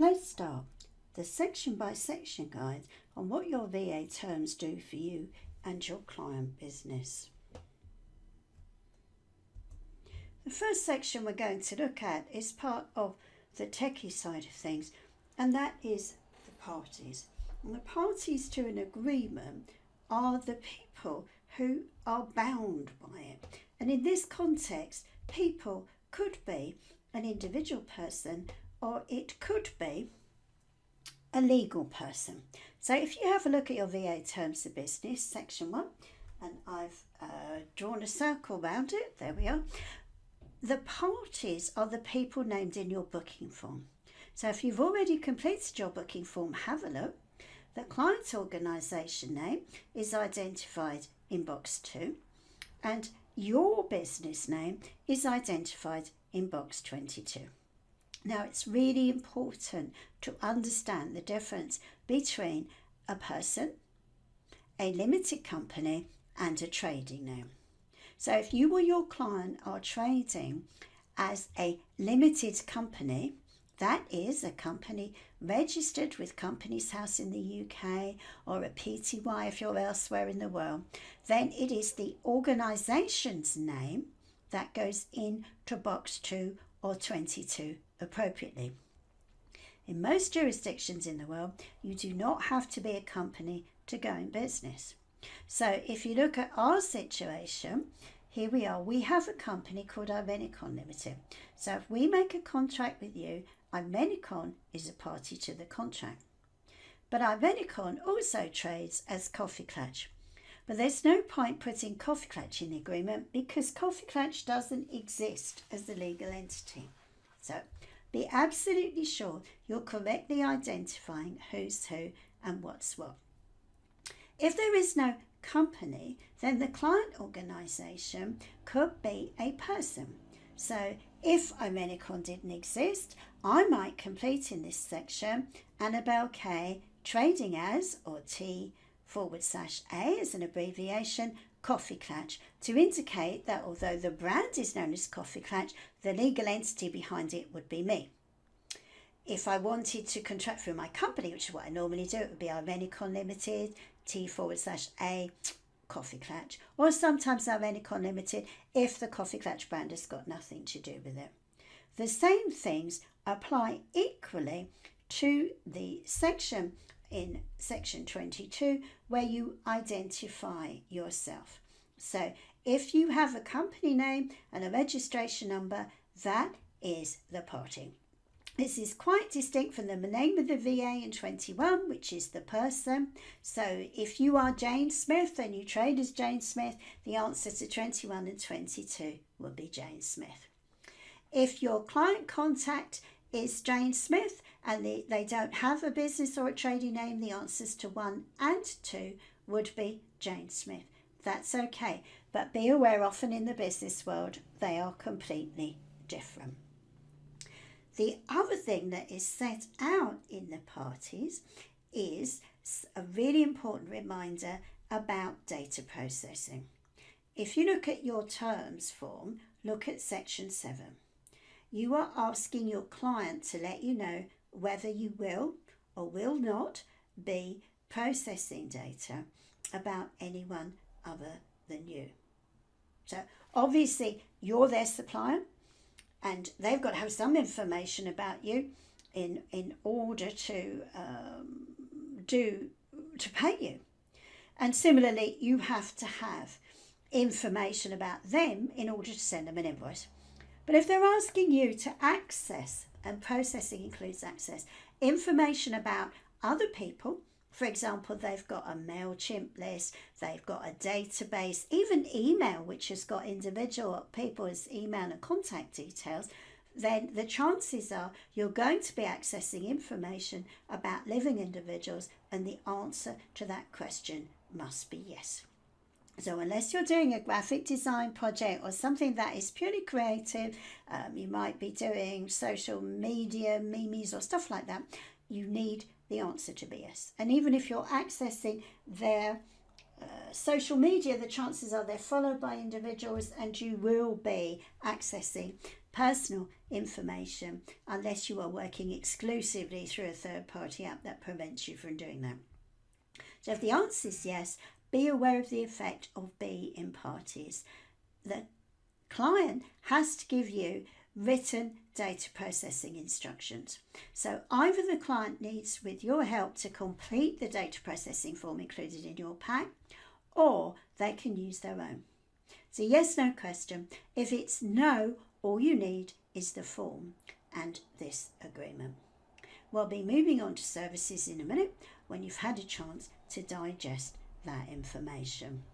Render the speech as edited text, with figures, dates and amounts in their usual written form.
Let's start the section by section guide on what your VA terms do for you and your client business. The first section we're going to look at is part of the techie side of things, and that is the parties. And the parties to an agreement are the people who are bound by it. And in this context, people could be an individual person or it could be a legal person. So if you have a look at your VA terms of business, section 1, and I've drawn a circle around it, there we are. The parties are the people named in your booking form. So if you've already completed your booking form, have a look. The client organisation name is identified in box 2 and your business name is identified in box 22. Now it's really important to understand the difference between a person, a limited company and a trading name. So if you or your client are trading as a limited company, that is a company registered with Companies House in the UK or a PTY if you're elsewhere in the world, then it is the organisation's name that goes into box 2 or 22 appropriately. In most jurisdictions in the world, you do not have to be a company to go in business. So if you look at our situation, here we are. We have a company called Ivenicon Limited. So if we make a contract with you, Ivenicon is a party to the contract. But Ivenicon also trades as Coffee Clutch. But there's no point putting Coffee Clutch in the agreement because Coffee Clutch doesn't exist as a legal entity. So be absolutely sure you're correctly identifying who's who and what's what. If there is no company, then the client organisation could be a person. So if Ivenicon didn't exist, I might complete in this section Annabelle K trading as, or T/A as an abbreviation, Coffee Clutch, to indicate that although the brand is known as Coffee Clutch, the legal entity behind it would be me. If I wanted to contract through my company, which is what I normally do, it would be Ivenicon Limited, T/A Coffee Clutch, or sometimes Ivenicon Limited if the Coffee Clutch brand has got nothing to do with it. The same things apply equally to the section in section 22 where you identify yourself. So if you have a company name and a registration number, that is the party. This is quite distinct from the name of the VA in 21, which is the person. So if you are Jane Smith and you trade as Jane Smith, the answer to 21 and 22 will be Jane Smith. If your client contact is Jane Smith and they don't have a business or a trading name, the answers to 1 and 2 would be Jane Smith. That's okay, but be aware often in the business world they are completely different. The other thing that is set out in the parties is a really important reminder about data processing. If you look at your terms form, look at section 7. You are asking your client to let you know whether you will or will not be processing data about anyone other than you. So obviously you're their supplier and they've got to have some information about you in order to pay you. And similarly, you have to have information about them in order to send them an invoice. But if they're asking you to access, and processing includes access, information about other people, for example, they've got a MailChimp list, they've got a database, even email, which has got individual people's email and contact details, then the chances are you're going to be accessing information about living individuals, and the answer to that question must be yes. So unless you're doing a graphic design project or something that is purely creative, you might be doing social media, memes or stuff like that, you need the answer to be yes. And even if you're accessing their social media, the chances are they're followed by individuals and you will be accessing personal information unless you are working exclusively through a third-party app that prevents you from doing that. So if the answer is yes, be aware of the effect of B in parties. The client has to give you written data processing instructions. So either the client needs, with your help, to complete the data processing form included in your pack, or they can use their own. It's a yes/no question. If it's no, all you need is the form and this agreement. We'll be moving on to services in a minute when you've had a chance to digest that information.